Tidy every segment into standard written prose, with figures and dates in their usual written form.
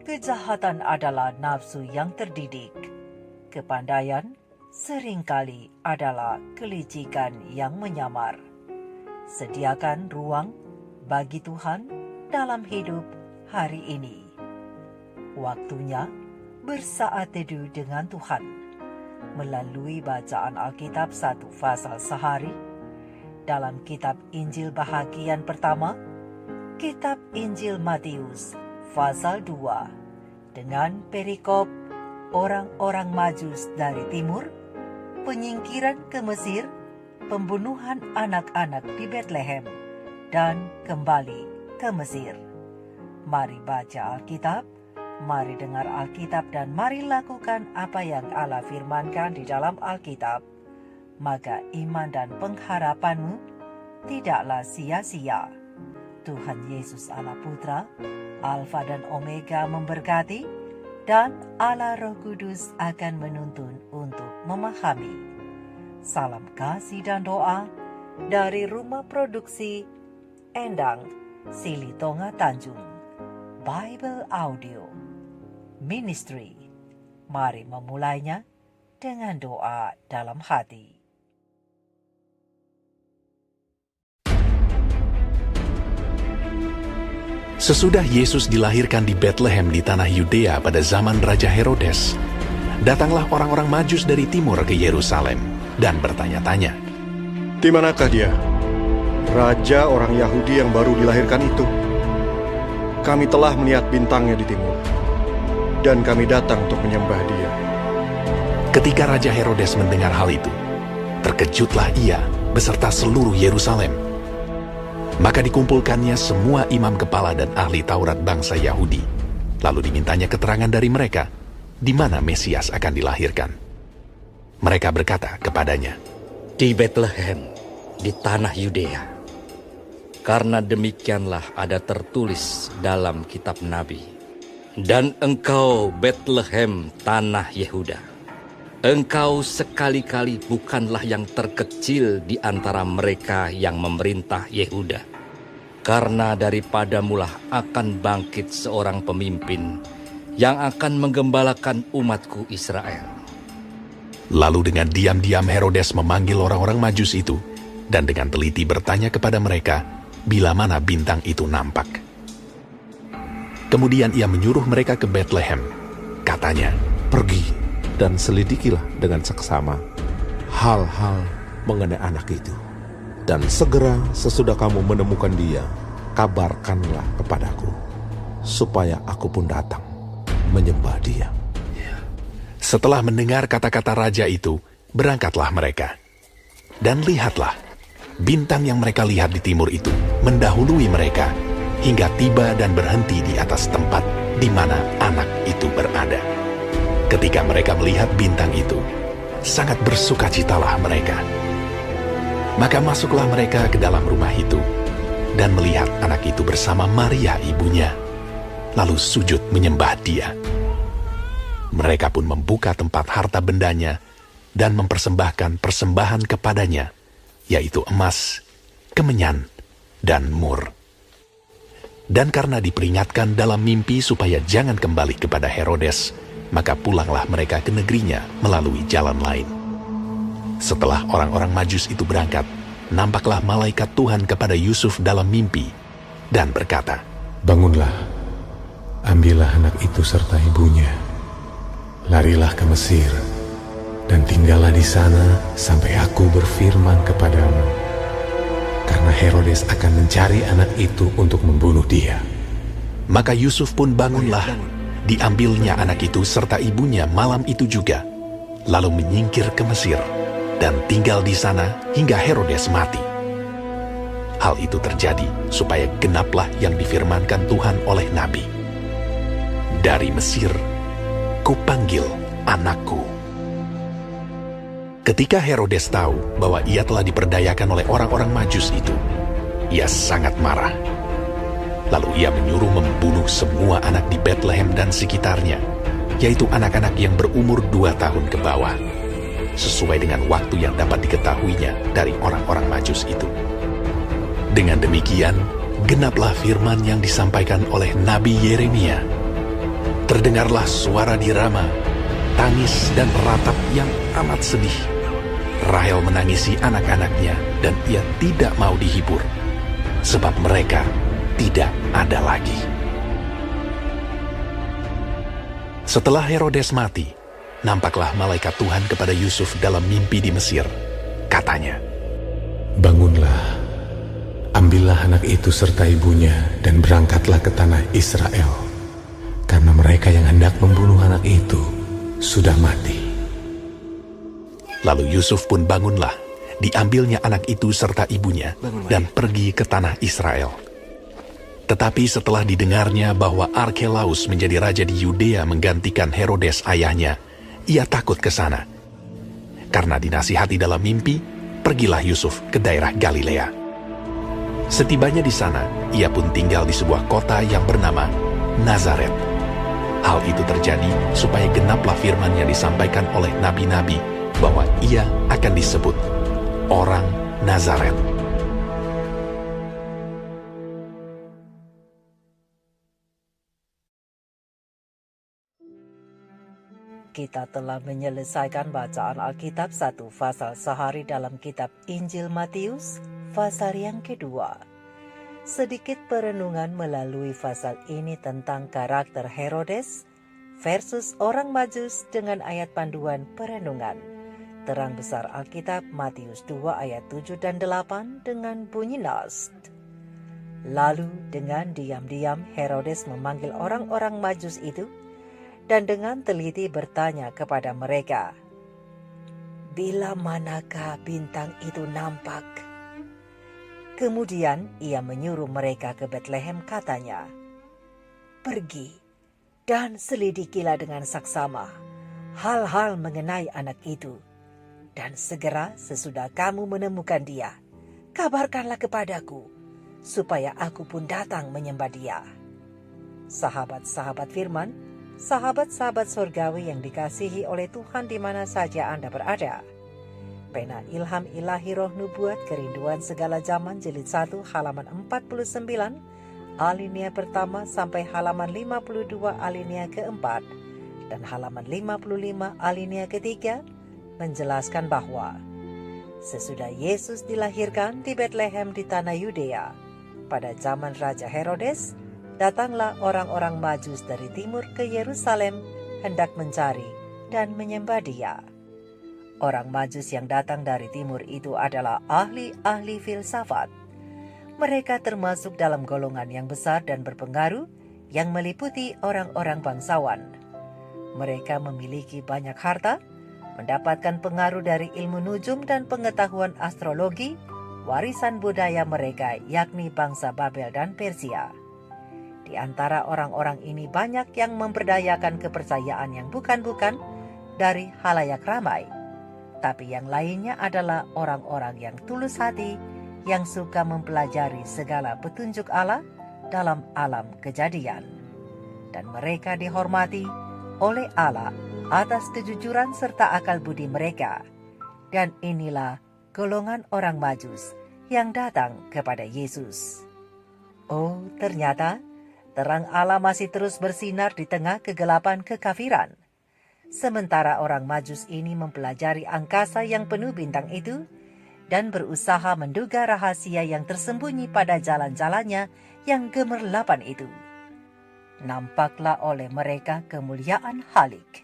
kejahatan adalah nafsu yang terdidik. Kepandaian seringkali adalah kelicikan yang menyamar. Sediakan ruang bagi Tuhan dalam hidup hari ini. Waktunya bersaat teduh dengan Tuhan melalui bacaan Alkitab 1 pasal sehari dalam kitab Injil bahagian pertama, kitab Injil Matius pasal 2 dengan perikop orang-orang Majus dari timur, penyingkiran ke Mesir, pembunuhan anak-anak di Betlehem, dan kembali ke Mesir. Mari baca Alkitab, mari dengar Alkitab, dan mari lakukan apa yang Allah firmankan di dalam Alkitab. Maka iman dan pengharapanmu tidaklah sia-sia. Tuhan Yesus Allah Putra, Alfa dan Omega memberkati, dan Allah Roh Kudus akan menuntun untuk memahami. Salam kasih dan doa dari Rumah Produksi Endang Silitonga Tanjung Bible Audio Ministry. Mari memulainya dengan doa dalam hati. Sesudah Yesus dilahirkan di Betlehem di tanah Yudea pada zaman Raja Herodes, datanglah orang-orang Majus dari timur ke Yerusalem dan bertanya-tanya, "Di manakah dia, Raja orang Yahudi yang baru dilahirkan itu? Kami telah melihat bintangnya di timur, dan kami datang untuk menyembah dia." Ketika Raja Herodes mendengar hal itu, terkejutlah ia beserta seluruh Yerusalem. Maka dikumpulkannya semua imam kepala dan ahli Taurat bangsa Yahudi. Lalu dimintanya keterangan dari mereka, di mana Mesias akan dilahirkan. Mereka berkata kepadanya, "Di Betlehem, di tanah Yudea. Karena demikianlah ada tertulis dalam kitab Nabi. Dan engkau, Betlehem, tanah Yehuda, engkau sekali-kali bukanlah yang terkecil di antara mereka yang memerintah Yehuda. Karena daripadamulah akan bangkit seorang pemimpin yang akan menggembalakan umatku Israel." Lalu dengan diam-diam Herodes memanggil orang-orang Majus itu, dan dengan teliti bertanya kepada mereka, bila mana bintang itu nampak. Kemudian ia menyuruh mereka ke Betlehem. Katanya, "Pergi dan selidikilah dengan seksama hal-hal mengenai anak itu. Dan segera sesudah kamu menemukan dia, kabarkanlah kepadaku, supaya aku pun datang menyembah dia." Setelah mendengar kata-kata raja itu, berangkatlah mereka. Dan lihatlah, bintang yang mereka lihat di timur itu mendahului mereka, hingga tiba dan berhenti di atas tempat di mana anak itu berada. Ketika mereka melihat bintang itu, sangat bersukacitalah mereka. Maka masuklah mereka ke dalam rumah itu, dan melihat anak itu bersama Maria ibunya, lalu sujud menyembah dia. Mereka pun membuka tempat harta bendanya, dan mempersembahkan persembahan kepadanya, yaitu emas, kemenyan, dan mur. Dan karena diperingatkan dalam mimpi supaya jangan kembali kepada Herodes, maka pulanglah mereka ke negerinya melalui jalan lain. Setelah orang-orang Majus itu berangkat, nampaklah malaikat Tuhan kepada Yusuf dalam mimpi, dan berkata, "Bangunlah, ambillah anak itu serta ibunya, larilah ke Mesir, dan tinggallah di sana sampai aku berfirman kepadamu. Karena Herodes akan mencari anak itu untuk membunuh dia." Maka Yusuf pun bangunlah, diambilnya anak itu serta ibunya malam itu juga, lalu menyingkir ke Mesir, dan tinggal di sana hingga Herodes mati. Hal itu terjadi supaya genaplah yang difirmankan Tuhan oleh Nabi. "Dari Mesir, kupanggil anakku." Ketika Herodes tahu bahwa ia telah diperdayakan oleh orang-orang Majus itu, ia sangat marah. Lalu ia menyuruh membunuh semua anak di Betlehem dan sekitarnya, yaitu anak-anak yang berumur 2 tahun ke bawah, sesuai dengan waktu yang dapat diketahuinya dari orang-orang Majus itu. Dengan demikian, genaplah firman yang disampaikan oleh Nabi Yeremia. Terdengarlah suara di Rama, tangis dan ratap yang amat sedih. Rahel menangisi anak-anaknya dan ia tidak mau dihibur, sebab mereka tidak ada lagi. Setelah Herodes mati, nampaklah malaikat Tuhan kepada Yusuf dalam mimpi di Mesir. Katanya, Bangunlah, ambillah anak itu serta ibunya dan berangkatlah ke tanah Israel, karena mereka yang hendak membunuh anak itu sudah mati. Lalu Yusuf pun bangunlah, diambilnya anak itu serta ibunya dan pergi ke tanah Israel. Tetapi setelah didengarnya bahwa Arkelaus menjadi raja di Yudea menggantikan Herodes ayahnya, ia takut ke sana. Karena dinasihati dalam mimpi, pergilah Yusuf ke daerah Galilea. Setibanya di sana, ia pun tinggal di sebuah kota yang bernama Nazaret. Hal itu terjadi supaya genaplah firman yang disampaikan oleh nabi-nabi bahwa ia akan disebut orang Nazaret. Kita telah menyelesaikan bacaan Alkitab 1 pasal sehari dalam kitab Injil Matius, pasal yang kedua. Sedikit perenungan melalui pasal ini tentang karakter Herodes versus orang Majus dengan ayat panduan perenungan. Terang besar Alkitab Matius 2 ayat 7 dan 8 dengan bunyi nas. Lalu dengan diam-diam Herodes memanggil orang-orang Majus itu dan dengan teliti bertanya kepada mereka, "Bila manakah bintang itu nampak?" Kemudian ia menyuruh mereka ke Betlehem, katanya, "Pergi dan selidikilah dengan saksama hal-hal mengenai anak itu. Dan segera sesudah kamu menemukan dia, kabarkanlah kepadaku, supaya aku pun datang menyembah dia." Sahabat-sahabat firman, sahabat-sahabat surgawi yang dikasihi oleh Tuhan di mana saja Anda berada. Pena Ilham Ilahi Roh Nubuat Kerinduan Segala Zaman jilid 1 halaman 49 alinea pertama sampai halaman 52 alinea keempat dan halaman 55 alinea ketiga menjelaskan bahwa sesudah Yesus dilahirkan di Betlehem di tanah Yudea pada zaman Raja Herodes, datanglah orang-orang Majus dari timur ke Yerusalem hendak mencari dan menyembah dia. Orang Majus yang datang dari timur itu adalah ahli-ahli filsafat. Mereka termasuk dalam golongan yang besar dan berpengaruh yang meliputi orang-orang bangsawan. Mereka memiliki banyak harta, mendapatkan pengaruh dari ilmu nujum dan pengetahuan astrologi, warisan budaya mereka yakni bangsa Babel dan Persia. Di antara orang-orang ini banyak yang memperdayakan kepercayaan yang bukan-bukan dari halayak ramai. Tapi yang lainnya adalah orang-orang yang tulus hati, yang suka mempelajari segala petunjuk Allah dalam alam kejadian. Dan mereka dihormati oleh Allah atas kejujuran serta akal budi mereka. Dan inilah golongan orang Majus yang datang kepada Yesus. Oh, ternyata terang Allah masih terus bersinar di tengah kegelapan kekafiran. Sementara orang Majus ini mempelajari angkasa yang penuh bintang itu dan berusaha menduga rahasia yang tersembunyi pada jalan-jalannya yang gemerlapan itu. Nampaklah oleh mereka kemuliaan Halik.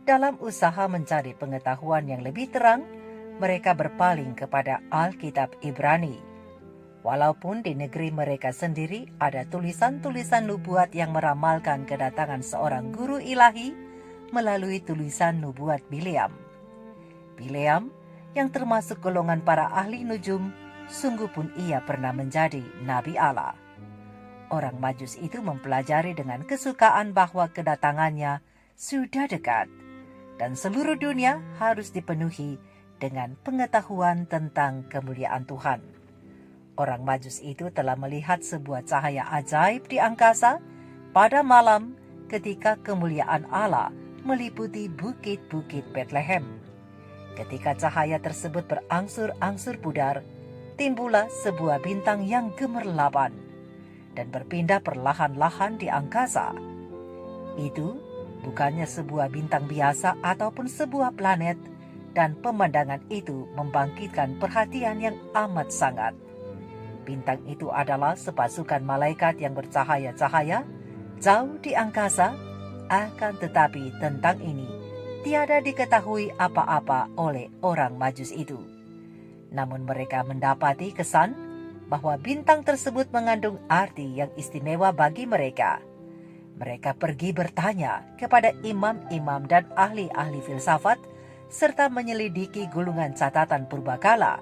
Dalam usaha mencari pengetahuan yang lebih terang, mereka berpaling kepada Alkitab Ibrani. Walaupun di negeri mereka sendiri ada tulisan-tulisan nubuat yang meramalkan kedatangan seorang guru ilahi melalui tulisan nubuat Bileam. Bileam yang termasuk golongan para ahli nujum, sungguh pun ia pernah menjadi nabi Allah. Orang Majus itu mempelajari dengan kesukaan bahwa kedatangannya sudah dekat dan seluruh dunia harus dipenuhi dengan pengetahuan tentang kemuliaan Tuhan. Orang Majus itu telah melihat sebuah cahaya ajaib di angkasa pada malam ketika kemuliaan Allah meliputi bukit-bukit Betlehem. Ketika cahaya tersebut berangsur-angsur pudar, timbullah sebuah bintang yang gemerlapan dan berpindah perlahan-lahan di angkasa. Itu bukannya sebuah bintang biasa ataupun sebuah planet, dan pemandangan itu membangkitkan perhatian yang amat sangat. Bintang itu adalah sepasukan malaikat yang bercahaya-cahaya jauh di angkasa, akan tetapi tentang ini tiada diketahui apa-apa oleh orang Majus itu. Namun mereka mendapati kesan bahwa bintang tersebut mengandung arti yang istimewa bagi mereka. Mereka pergi bertanya kepada imam-imam dan ahli-ahli filsafat serta menyelidiki gulungan catatan purbakala,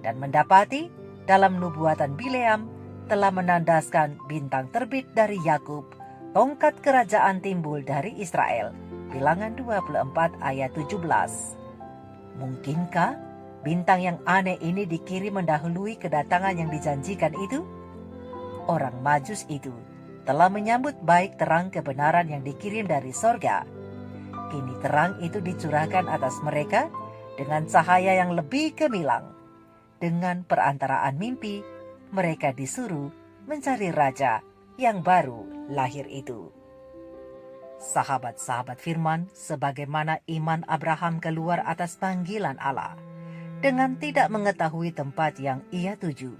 dan mendapati dalam nubuatan Bileam telah menandaskan bintang terbit dari Yakub, tongkat kerajaan timbul dari Israel. Bilangan 24 ayat 17. Mungkinkah bintang yang aneh ini dikirim mendahului kedatangan yang dijanjikan itu? Orang Majus itu telah menyambut baik terang kebenaran yang dikirim dari sorga. Kini terang itu dicurahkan atas mereka dengan cahaya yang lebih gemilang. Dengan perantaraan mimpi, mereka disuruh mencari raja yang baru lahir itu. Sahabat-sahabat firman, sebagaimana iman Abraham keluar atas panggilan Allah, dengan tidak mengetahui tempat yang ia tuju.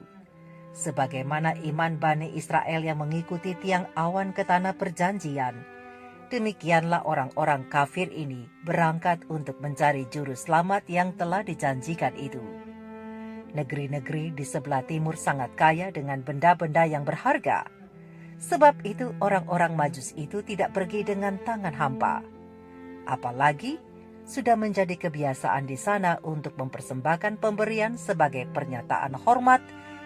Sebagaimana iman Bani Israel yang mengikuti tiang awan ke tanah perjanjian, demikianlah orang-orang kafir ini berangkat untuk mencari juru selamat yang telah dijanjikan itu. Negeri-negeri di sebelah timur sangat kaya dengan benda-benda yang berharga. Sebab itu orang-orang Majus itu tidak pergi dengan tangan hampa. Apalagi sudah menjadi kebiasaan di sana untuk mempersembahkan pemberian sebagai pernyataan hormat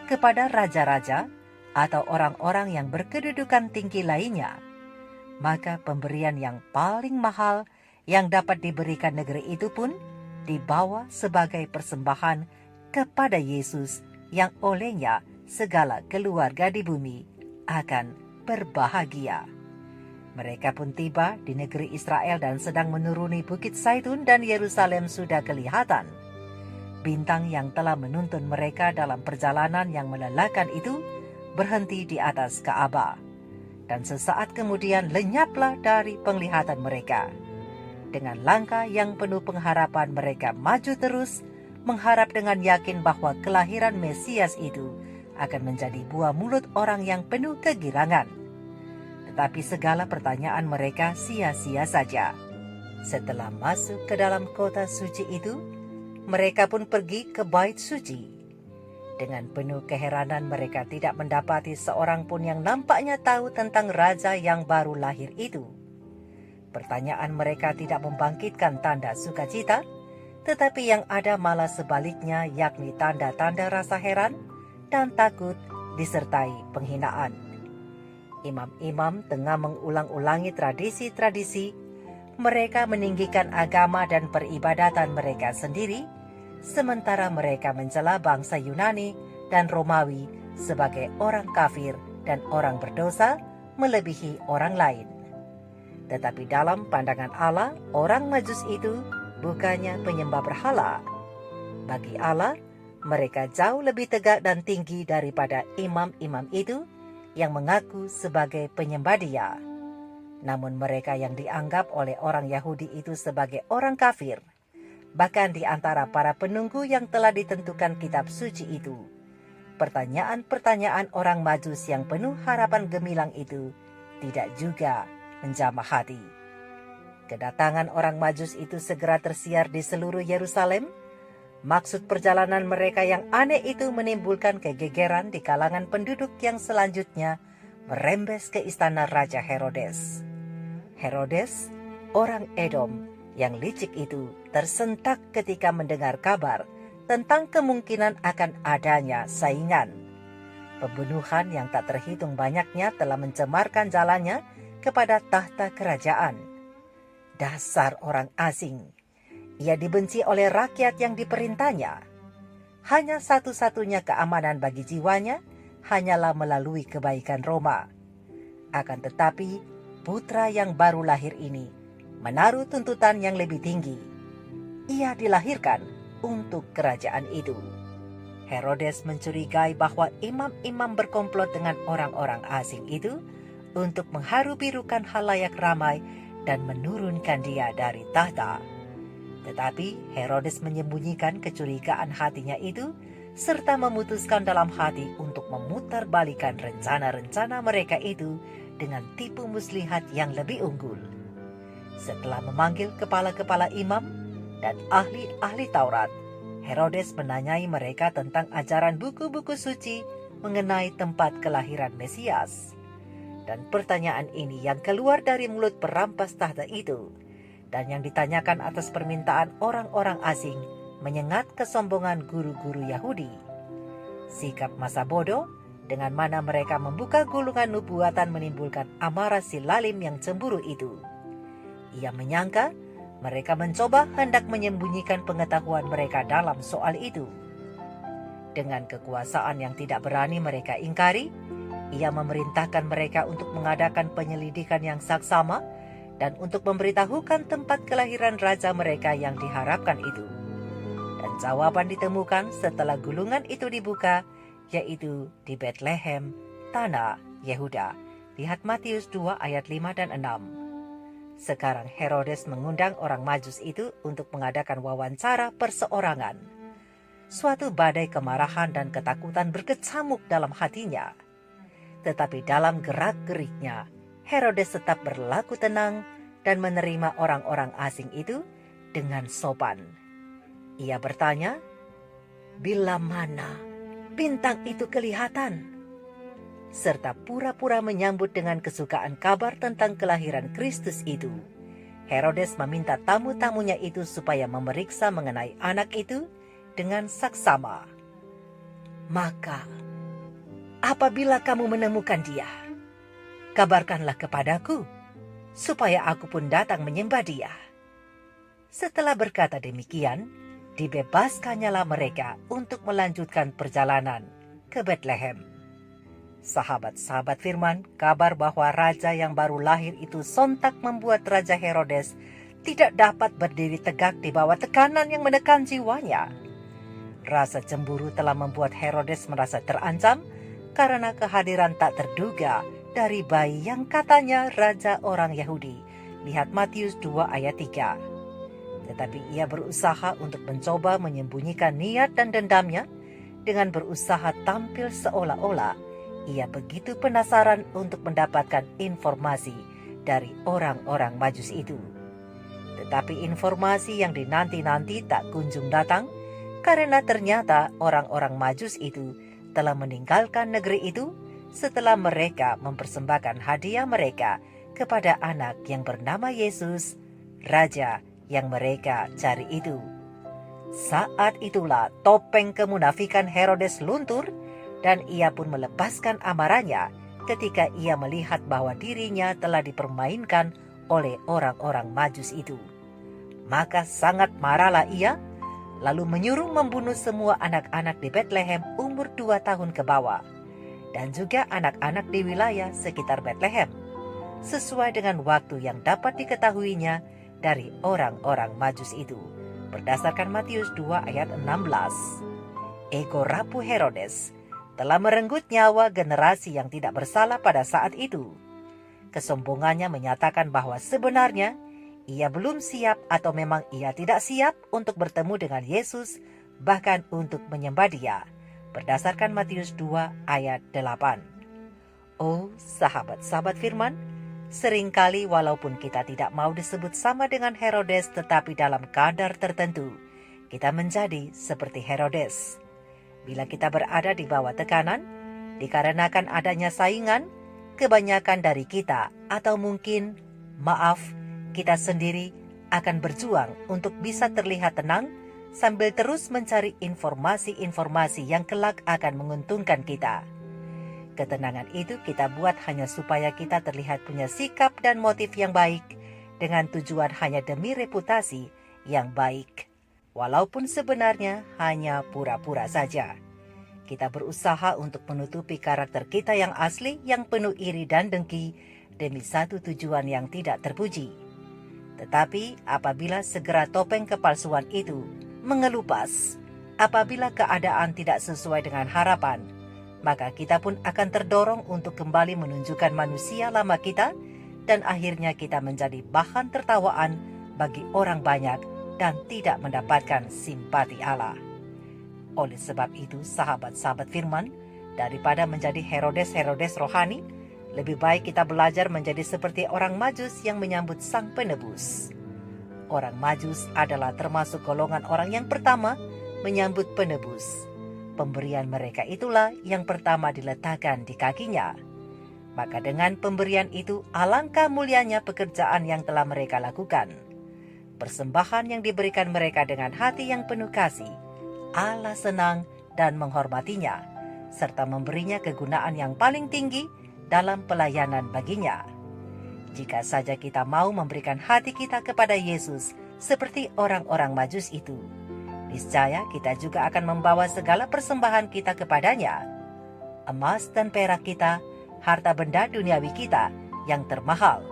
kepada raja-raja atau orang-orang yang berkedudukan tinggi lainnya. Maka pemberian yang paling mahal yang dapat diberikan negeri itu pun dibawa sebagai persembahan kepada Yesus, yang olehnya segala keluarga di bumi akan berbahagia. Mereka pun tiba di negeri Israel dan sedang menuruni Bukit Zaitun, dan Yerusalem sudah kelihatan. Bintang yang telah menuntun mereka dalam perjalanan yang melelahkan itu berhenti di atas Ka'bah, dan sesaat kemudian lenyaplah dari penglihatan mereka. Dengan langkah yang penuh pengharapan mereka maju terus, mengharap dengan yakin bahwa kelahiran Mesias itu akan menjadi buah mulut orang yang penuh kegirangan. Tetapi segala pertanyaan mereka sia-sia saja. Setelah masuk ke dalam kota suci itu, mereka pun pergi ke bait suci. Dengan penuh keheranan mereka tidak mendapati seorang pun yang nampaknya tahu tentang raja yang baru lahir itu. Pertanyaan mereka tidak membangkitkan tanda sukacita, tetapi yang ada malah sebaliknya, yakni tanda-tanda rasa heran dan takut disertai penghinaan. Imam-imam tengah mengulang-ulangi tradisi-tradisi. Mereka meninggikan agama dan peribadatan mereka sendiri, sementara mereka mencela bangsa Yunani dan Romawi sebagai orang kafir dan orang berdosa melebihi orang lain. Tetapi dalam pandangan Allah, orang Majus itu bukannya penyembah berhala. Bagi Allah, mereka jauh lebih tegak dan tinggi daripada imam-imam itu yang mengaku sebagai penyembah Dia. Namun mereka yang dianggap oleh orang Yahudi itu sebagai orang kafir, bahkan di antara para penunggu yang telah ditentukan kitab suci itu, pertanyaan-pertanyaan orang Majus yang penuh harapan gemilang itu tidak juga menjamah hati. Kedatangan orang Majus itu segera tersiar di seluruh Yerusalem. Maksud perjalanan mereka yang aneh itu menimbulkan kegegeran di kalangan penduduk yang selanjutnya merembes ke istana Raja Herodes. Herodes, orang Edom yang licik itu, tersentak ketika mendengar kabar tentang kemungkinan akan adanya saingan. Pembunuhan yang tak terhitung banyaknya telah mencemarkan jalannya kepada tahta kerajaan. Dasar orang asing. Ia dibenci oleh rakyat yang diperintahnya. Hanya satu-satunya keamanan bagi jiwanya hanyalah melalui kebaikan Roma. Akan tetapi, putra yang baru lahir ini menaruh tuntutan yang lebih tinggi. Ia dilahirkan untuk kerajaan itu. Herodes mencurigai bahwa imam-imam berkomplot dengan orang-orang asing itu untuk mengharu-birukan halayak ramai dan menurunkan dia dari tahta. Tetapi Herodes menyembunyikan kecurigaan hatinya itu serta memutuskan dalam hati untuk memutarbalikan rencana-rencana mereka itu dengan tipu muslihat yang lebih unggul. Setelah memanggil kepala-kepala imam dan ahli-ahli Taurat, Herodes menanyai mereka tentang ajaran buku-buku suci mengenai tempat kelahiran Mesias. Dan pertanyaan ini yang keluar dari mulut perampas tahta itu, dan yang ditanyakan atas permintaan orang-orang asing, menyengat kesombongan guru-guru Yahudi. Sikap masa bodoh dengan mana mereka membuka gulungan nubuatan menimbulkan amarah si lalim yang cemburu itu. Ia menyangka mereka mencoba hendak menyembunyikan pengetahuan mereka dalam soal itu. Dengan kekuasaan yang tidak berani mereka ingkari, ia memerintahkan mereka untuk mengadakan penyelidikan yang saksama dan untuk memberitahukan tempat kelahiran raja mereka yang diharapkan itu. Dan jawaban ditemukan setelah gulungan itu dibuka, yaitu di Bethlehem, tanah Yehuda. Lihat Matius 2 ayat 5 dan 6. Sekarang Herodes mengundang orang Majus itu untuk mengadakan wawancara perseorangan. Suatu badai kemarahan dan ketakutan berkecamuk dalam hatinya. Tetapi dalam gerak-geriknya, Herodes tetap berlaku tenang dan menerima orang-orang asing itu dengan sopan. Ia bertanya, "Bila mana bintang itu kelihatan?" Serta pura-pura menyambut dengan kesukaan kabar tentang kelahiran Kristus itu. Herodes meminta tamu-tamunya itu supaya memeriksa mengenai anak itu dengan saksama. "Maka, apabila kamu menemukan dia, kabarkanlah kepadaku, supaya aku pun datang menyembah dia." Setelah berkata demikian, dibebaskannya mereka untuk melanjutkan perjalanan ke Bethlehem. Sahabat-sahabat firman, kabar bahwa raja yang baru lahir itu sontak membuat Raja Herodes tidak dapat berdiri tegak di bawah tekanan yang menekan jiwanya. Rasa cemburu telah membuat Herodes merasa terancam karena kehadiran tak terduga dari bayi yang katanya raja orang Yahudi. Lihat Matius 2 ayat 3. Tetapi ia berusaha untuk mencoba menyembunyikan niat dan dendamnya dengan berusaha tampil seolah-olah ia begitu penasaran untuk mendapatkan informasi dari orang-orang Majus itu. Tetapi informasi yang dinanti-nanti tak kunjung datang karena ternyata orang-orang Majus itu telah meninggalkan negeri itu setelah mereka mempersembahkan hadiah mereka kepada anak yang bernama Yesus, Raja yang mereka cari itu. Saat itulah topeng kemunafikan Herodes luntur dan ia pun melepaskan amarahnya ketika ia melihat bahwa dirinya telah dipermainkan oleh orang-orang Majus itu. Maka sangat marahlah ia, lalu menyuruh membunuh semua anak-anak di Bethlehem umur 2 tahun ke bawah, dan juga anak-anak di wilayah sekitar Bethlehem, sesuai dengan waktu yang dapat diketahuinya dari orang-orang Majus itu, berdasarkan Matius 2 ayat 16. Ego rapuh Herodes telah merenggut nyawa generasi yang tidak bersalah pada saat itu. Kesombongannya menyatakan bahwa sebenarnya ia belum siap atau memang ia tidak siap untuk bertemu dengan Yesus, bahkan untuk menyembah dia, berdasarkan Matius 2 ayat 8. Oh, sahabat-sahabat firman, seringkali walaupun kita tidak mau disebut sama dengan Herodes, tetapi dalam kadar tertentu, kita menjadi seperti Herodes. Bila kita berada di bawah tekanan, dikarenakan adanya saingan, kebanyakan dari kita, atau mungkin, kita sendiri akan berjuang untuk bisa terlihat tenang sambil terus mencari informasi-informasi yang kelak akan menguntungkan kita. Ketenangan itu kita buat hanya supaya kita terlihat punya sikap dan motif yang baik dengan tujuan hanya demi reputasi yang baik. Walaupun sebenarnya hanya pura-pura saja. Kita berusaha untuk menutupi karakter kita yang asli yang penuh iri dan dengki demi satu tujuan yang tidak terpuji. Tetapi apabila segera topeng kepalsuan itu mengelupas, apabila keadaan tidak sesuai dengan harapan, maka kita pun akan terdorong untuk kembali menunjukkan manusia lama kita dan akhirnya kita menjadi bahan tertawaan bagi orang banyak dan tidak mendapatkan simpati Allah. Oleh sebab itu, sahabat-sahabat firman, daripada menjadi Herodes-Herodes rohani, lebih baik kita belajar menjadi seperti orang Majus yang menyambut Sang Penebus. Orang Majus adalah termasuk golongan orang yang pertama menyambut penebus. Pemberian mereka itulah yang pertama diletakkan di kakinya. Maka dengan pemberian itu, alangkah mulianya pekerjaan yang telah mereka lakukan. Persembahan yang diberikan mereka dengan hati yang penuh kasih, Allah senang dan menghormatinya, serta memberinya kegunaan yang paling tinggi dalam pelayanan baginya. Jika saja kita mau memberikan hati kita kepada Yesus seperti orang-orang Majus itu, niscaya kita juga akan membawa segala persembahan kita kepadanya. Emas dan perak kita, harta benda duniawi kita yang termahal,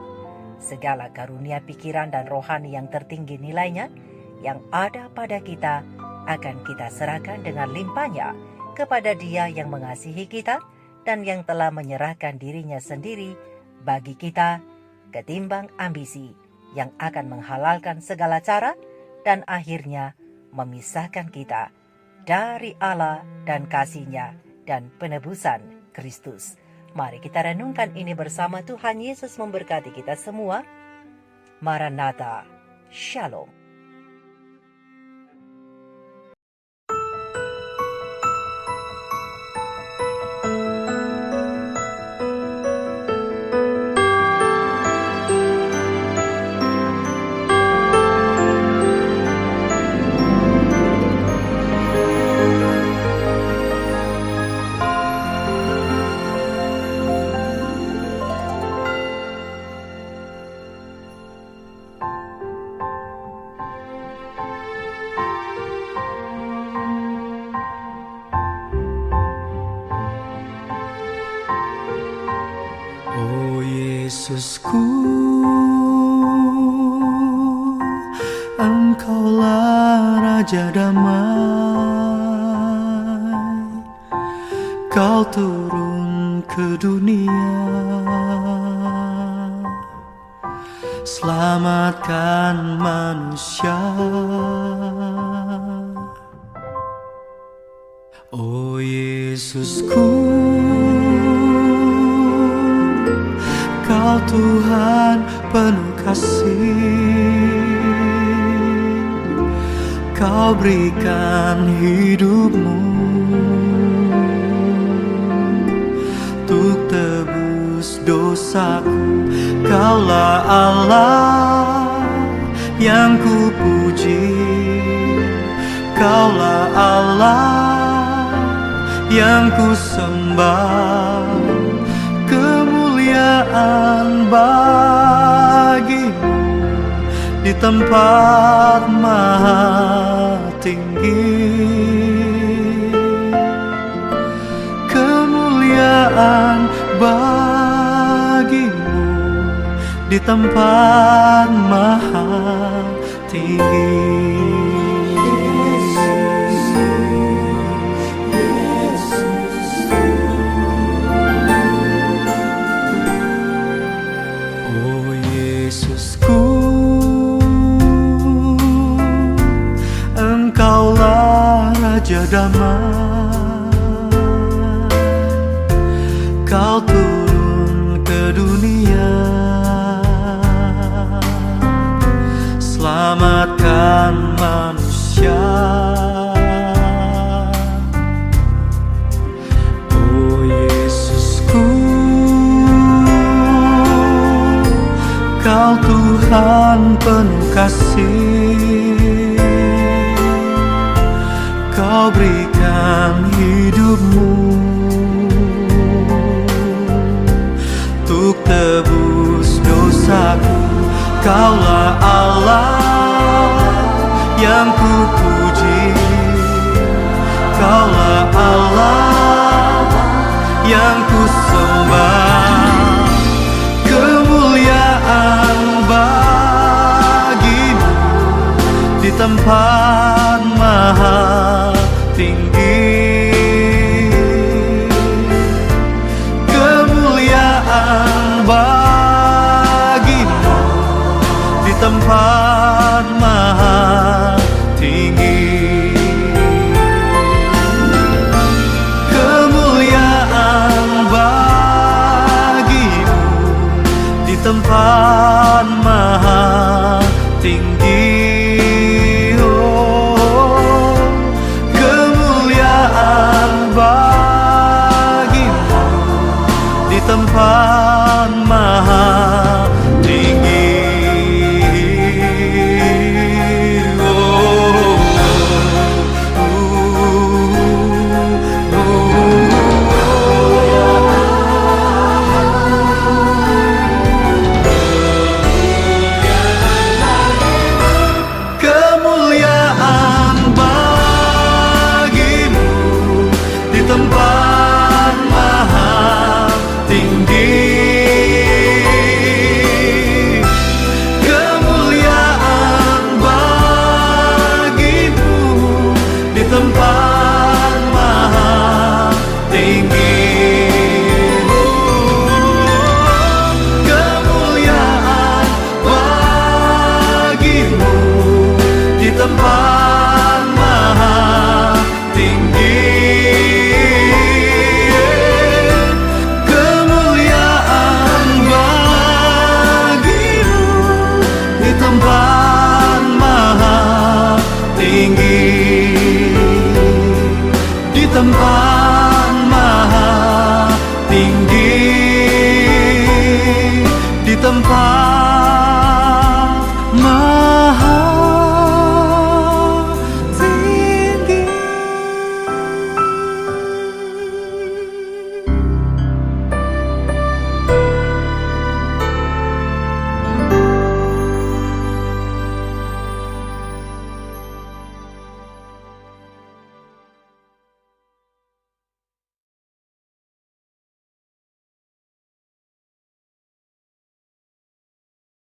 segala karunia pikiran dan rohani yang tertinggi nilainya yang ada pada kita akan kita serahkan dengan limpahnya kepada Dia yang mengasihi kita dan yang telah menyerahkan dirinya sendiri bagi kita, ketimbang ambisi yang akan menghalalkan segala cara dan akhirnya memisahkan kita dari Allah dan kasih-Nya dan penebusan Kristus. Mari kita renungkan ini bersama. Tuhan Yesus memberkati kita semua. Maranatha. Shalom. Yesusku, Engkaulah Raja damai. Kau turun ke dunia, selamatkan manusia. Oh Yesusku, Kau Tuhan penuh kasih, Kau berikan hidupmu untuk tebus dosaku. Kaulah Allah yang kupuji, Kaulah Allah yang kusembah. Kemuliaan bagimu di tempat maha tinggi. Kemuliaan bagimu di tempat maha tinggi. Engkaulah Raja damai, Kau turun ke dunia, selamatkan manusia. Oh Yesusku, Kau Tuhan penuh kasih, Kau berikan hidupmu untuk tebus dosaku. Kaulah Allah yang kupuji, Kaulah Allah yang kusembah. Kemuliaan bagimu di tempat maha tinggi. Kemuliaan bagimu tempat maha tinggi. Kemuliaan bagimu di tempat maha tinggi. Oh, kemuliaan bagimu di tempat maha tinggi. Kemuliaan bagimu di tempat maha tinggi. Kemuliaan bagimu di tempat maha tinggi. Kemuliaan bagimu di tempat maha tinggi. Kemuliaan bagimu di tempat maha tinggi. Di tempat maha tinggi. Di tempat